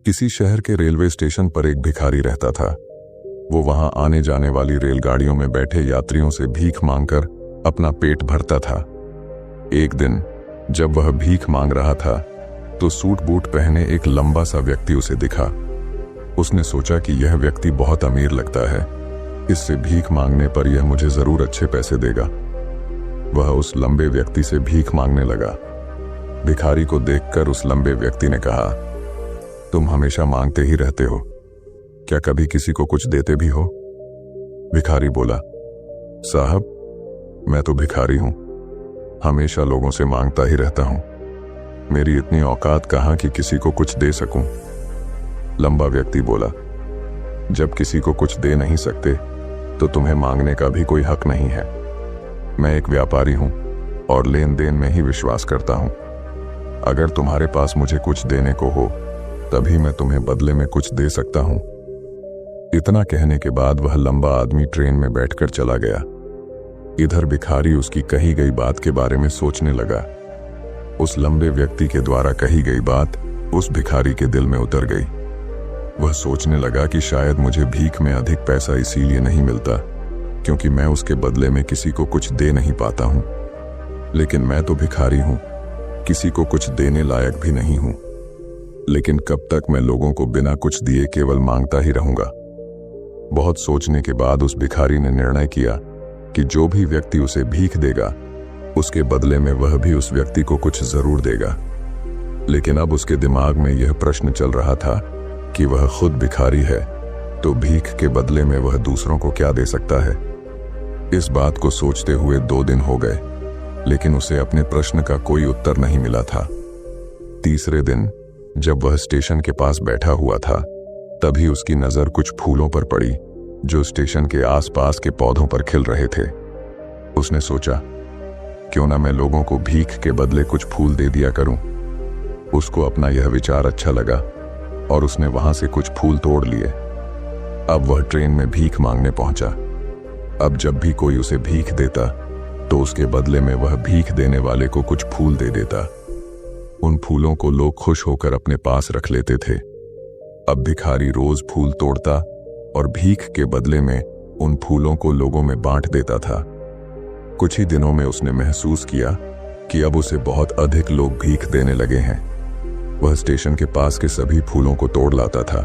किसी शहर के रेलवे स्टेशन पर एक भिखारी रहता था। वो वहां आने जाने वाली रेलगाड़ियों में बैठे यात्रियों से भीख मांगकर अपना पेट भरता था। एक दिन जब वह भीख मांग रहा था तो सूट बूट पहने एक लंबा सा व्यक्ति उसे दिखा। उसने सोचा कि यह व्यक्ति बहुत अमीर लगता है, इससे भीख मांगने पर यह मुझे जरूर अच्छे पैसे देगा। वह उस लंबे व्यक्ति से भीख मांगने लगा। भिखारी को देखकर उस लंबे व्यक्ति ने कहा, तुम हमेशा मांगते ही रहते हो, क्या कभी किसी को कुछ देते भी हो? भिखारी बोला, साहब मैं तो भिखारी हूं, हमेशा लोगों से मांगता ही रहता हूं, मेरी इतनी औकात कहां कि किसी को कुछ दे सकूं। लंबा व्यक्ति बोला, जब किसी को कुछ दे नहीं सकते तो तुम्हें मांगने का भी कोई हक नहीं है। मैं एक व्यापारी हूं और लेन देन में ही विश्वास करता हूं। अगर तुम्हारे पास मुझे कुछ देने को हो तभी मैं तुम्हें बदले में कुछ दे सकता हूं। इतना कहने के बाद वह लंबा आदमी ट्रेन में बैठकर चला गया। इधर भिखारी उसकी कही गई बात के बारे में सोचने लगा। उस लंबे व्यक्ति के द्वारा कही गई बात उस भिखारी के दिल में उतर गई। वह सोचने लगा कि शायद मुझे भीख में अधिक पैसा इसीलिए नहीं मिलता क्योंकि मैं उसके बदले में किसी को कुछ दे नहीं पाता हूं। लेकिन मैं तो भिखारी हूं, किसी को कुछ देने लायक भी नहीं हूं। लेकिन कब तक मैं लोगों को बिना कुछ दिए केवल मांगता ही रहूंगा? बहुत सोचने के बाद उस भिखारी ने निर्णय किया कि जो भी व्यक्ति उसे भीख देगा उसके बदले में वह भी उस व्यक्ति को कुछ जरूर देगा। लेकिन अब उसके दिमाग में यह प्रश्न चल रहा था कि वह खुद भिखारी है तो भीख के बदले में वह दूसरों को क्या दे सकता है। इस बात को सोचते हुए 2 दिन हो गए, लेकिन उसे अपने प्रश्न का कोई उत्तर नहीं मिला था। तीसरे दिन जब वह स्टेशन के पास बैठा हुआ था तभी उसकी नजर कुछ फूलों पर पड़ी जो स्टेशन के आसपास के पौधों पर खिल रहे थे। उसने सोचा, क्यों ना मैं लोगों को भीख के बदले कुछ फूल दे दिया करूं। उसको अपना यह विचार अच्छा लगा और उसने वहां से कुछ फूल तोड़ लिए। अब वह ट्रेन में भीख मांगने पहुंचा। अब जब भी कोई उसे भीख देता तो उसके बदले में वह भीख देने वाले को कुछ फूल दे देता। उन फूलों को लोग खुश होकर अपने पास रख लेते थे। अब भिखारी रोज फूल तोड़ता और भीख के बदले में उन फूलों को लोगों में बांट देता था। कुछ ही दिनों में उसने महसूस किया कि अब उसे बहुत अधिक लोग भीख देने लगे हैं। वह स्टेशन के पास के सभी फूलों को तोड़ लाता था।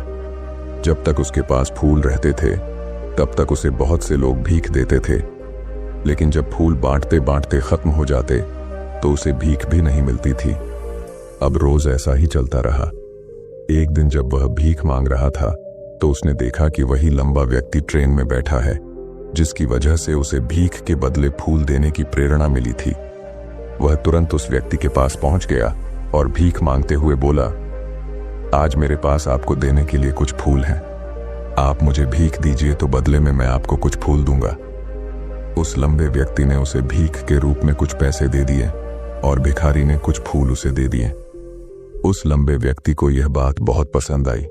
जब तक उसके पास फूल रहते थे तब तक उसे बहुत से लोग भीख देते थे, लेकिन जब फूल बांटते बांटते खत्म हो जाते तो उसे भीख भी नहीं मिलती थी। अब रोज ऐसा ही चलता रहा। एक दिन जब वह भीख मांग रहा था तो उसने देखा कि वही लंबा व्यक्ति ट्रेन में बैठा है, जिसकी वजह से उसे भीख के बदले फूल देने की प्रेरणा मिली थी। वह तुरंत उस व्यक्ति के पास पहुंच गया और भीख मांगते हुए बोला, आज मेरे पास आपको देने के लिए कुछ फूल हैं, आप मुझे भीख दीजिए तो बदले में मैं आपको कुछ फूल दूंगा। उस लंबे व्यक्ति ने उसे भीख के रूप में कुछ पैसे दे दिए और भिखारी ने कुछ फूल उसे दे दिए। उस लंबे व्यक्ति को यह बात बहुत पसंद आई।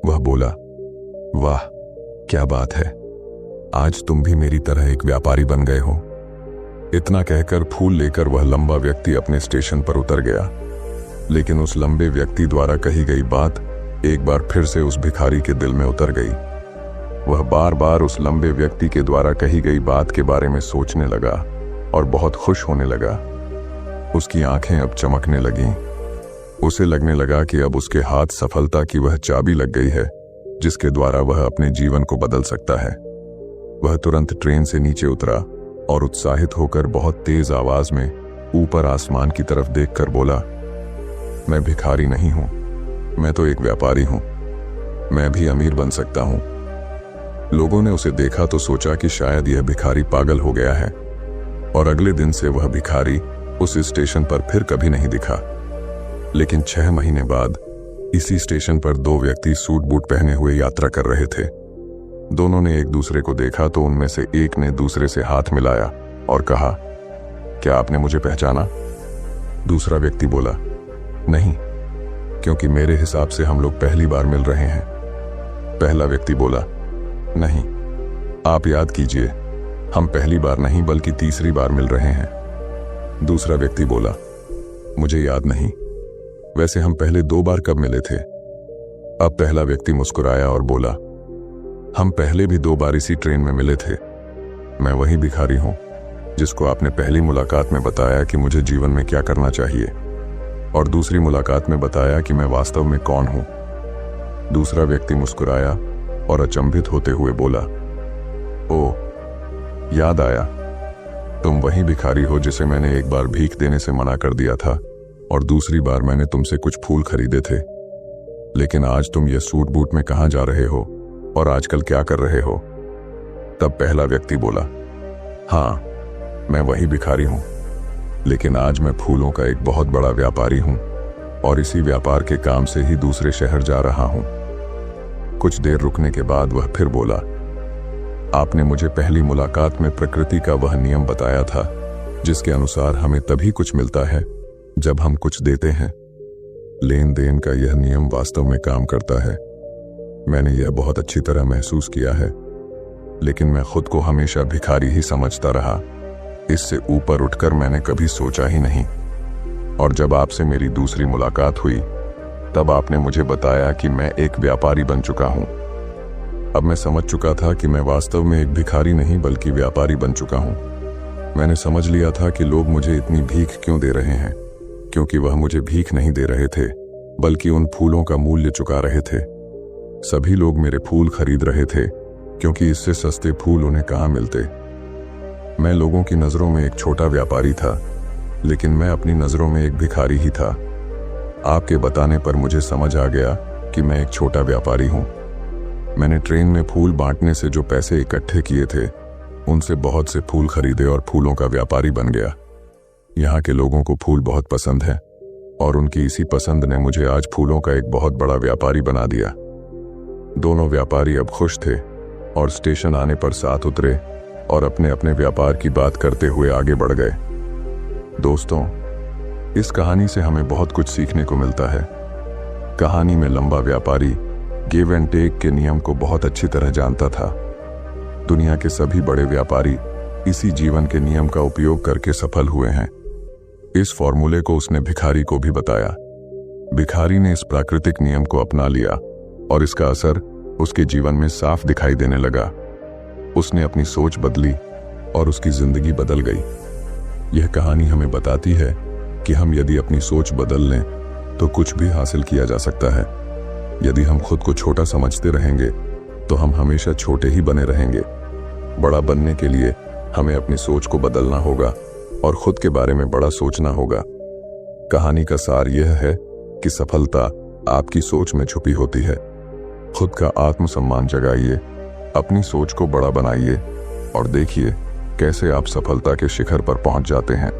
वह बोला, वाह क्या बात है, आज तुम भी मेरी तरह एक व्यापारी बन गए हो। इतना कहकर फूल लेकर वह लंबा व्यक्ति अपने स्टेशन पर उतर गया। लेकिन उस लंबे व्यक्ति द्वारा कही गई बात एक बार फिर से उस भिखारी के दिल में उतर गई। वह बार बार उस लंबे व्यक्ति के द्वारा कही गई बात के बारे में सोचने लगा और बहुत खुश होने लगा। उसकी आंखें अब चमकने लगीं। उसे लगने लगा कि अब उसके हाथ सफलता की वह चाबी लग गई है जिसके द्वारा वह अपने जीवन को बदल सकता है। वह तुरंत ट्रेन से नीचे उतरा और उत्साहित होकर बहुत तेज आवाज में ऊपर आसमान की तरफ देखकर बोला, मैं भिखारी नहीं हूं, मैं तो एक व्यापारी हूं, मैं भी अमीर बन सकता हूं। लोगों ने उसे देखा तो सोचा कि शायद यह भिखारी पागल हो गया है और अगले दिन से वह भिखारी उस स्टेशन पर फिर कभी नहीं दिखा। लेकिन 6 महीने बाद इसी स्टेशन पर 2 व्यक्ति सूट बूट पहने हुए यात्रा कर रहे थे। दोनों ने एक दूसरे को देखा तो उनमें से एक ने दूसरे से हाथ मिलाया और कहा, क्या आपने मुझे पहचाना? दूसरा व्यक्ति बोला, नहीं, क्योंकि मेरे हिसाब से हम लोग पहली बार मिल रहे हैं। पहला व्यक्ति बोला, नहीं, आप याद कीजिए, हम पहली बार नहीं बल्कि तीसरी बार मिल रहे हैं। दूसरा व्यक्ति बोला, मुझे याद नहीं, वैसे हम पहले 2 बार कब मिले थे? अब पहला व्यक्ति मुस्कुराया और बोला, हम पहले भी 2 बार इसी ट्रेन में मिले थे। मैं वही भिखारी हूं जिसको आपने पहली मुलाकात में बताया कि मुझे जीवन में क्या करना चाहिए, और दूसरी मुलाकात में बताया कि मैं वास्तव में कौन हूं। दूसरा व्यक्ति मुस्कुराया और अचंभित होते हुए बोला, ओ, याद आया, तुम वही भिखारी हो जिसे मैंने एक बार भीख देने से मना कर दिया था और दूसरी बार मैंने तुमसे कुछ फूल खरीदे थे। लेकिन आज तुम ये सूट बूट में कहां जा रहे हो और आजकल क्या कर रहे हो? तब पहला व्यक्ति बोला, हाँ, मैं वही भिखारी हूं, लेकिन आज मैं फूलों का एक बहुत बड़ा व्यापारी हूं और इसी व्यापार के काम से ही दूसरे शहर जा रहा हूं। कुछ देर रुकने के बाद वह फिर बोला, आपने मुझे पहली मुलाकात में प्रकृति का वह नियम बताया था जिसके अनुसार हमें तभी कुछ मिलता है जब हम कुछ देते हैं। लेन देन का यह नियम वास्तव में काम करता है। मैंने यह बहुत अच्छी तरह महसूस किया है, लेकिन मैं खुद को हमेशा भिखारी ही समझता रहा। इससे ऊपर उठकर मैंने कभी सोचा ही नहीं। और जब आपसे मेरी दूसरी मुलाकात हुई तब आपने मुझे बताया कि मैं एक व्यापारी बन चुका हूं। अब मैं समझ चुका था कि मैं वास्तव में एक भिखारी नहीं बल्कि व्यापारी बन चुका हूं। मैंने समझ लिया था कि लोग मुझे इतनी भीख क्यों दे रहे हैं, क्योंकि वह मुझे भीख नहीं दे रहे थे बल्कि उन फूलों का मूल्य चुका रहे थे। सभी लोग मेरे फूल खरीद रहे थे क्योंकि इससे सस्ते फूल उन्हें कहाँ मिलते। मैं लोगों की नजरों में एक छोटा व्यापारी था, लेकिन मैं अपनी नजरों में एक भिखारी ही था। आपके बताने पर मुझे समझ आ गया कि मैं एक छोटा व्यापारी हूं। मैंने ट्रेन में फूल बांटने से जो पैसे इकट्ठे किए थे उनसे बहुत से फूल खरीदे और फूलों का व्यापारी बन गया। यहाँ के लोगों को फूल बहुत पसंद है और उनकी इसी पसंद ने मुझे आज फूलों का एक बहुत बड़ा व्यापारी बना दिया। दोनों व्यापारी अब खुश थे और स्टेशन आने पर साथ उतरे और अपने अपने व्यापार की बात करते हुए आगे बढ़ गए। दोस्तों, इस कहानी से हमें बहुत कुछ सीखने को मिलता है। कहानी में लंबा व्यापारी गिव एंड टेक के नियम को बहुत अच्छी तरह जानता था। दुनिया के सभी बड़े व्यापारी इसी जीवन के नियम का उपयोग करके सफल हुए हैं। इस फॉर्मूले को उसने भिखारी को भी बताया। भिखारी ने इस प्राकृतिक नियम को अपना लिया और इसका असर उसके जीवन में साफ दिखाई देने लगा। उसने अपनी सोच बदली और उसकी जिंदगी बदल गई। यह कहानी हमें बताती है कि हम यदि अपनी सोच बदल लें तो कुछ भी हासिल किया जा सकता है। यदि हम खुद को छोटा समझते रहेंगे तो हम हमेशा छोटे ही बने रहेंगे। बड़ा बनने के लिए हमें अपनी सोच को बदलना होगा और खुद के बारे में बड़ा सोचना होगा। कहानी का सार यह है कि सफलता आपकी सोच में छुपी होती है। खुद का आत्मसम्मान जगाइए, अपनी सोच को बड़ा बनाइए और देखिए कैसे आप सफलता के शिखर पर पहुंच जाते हैं।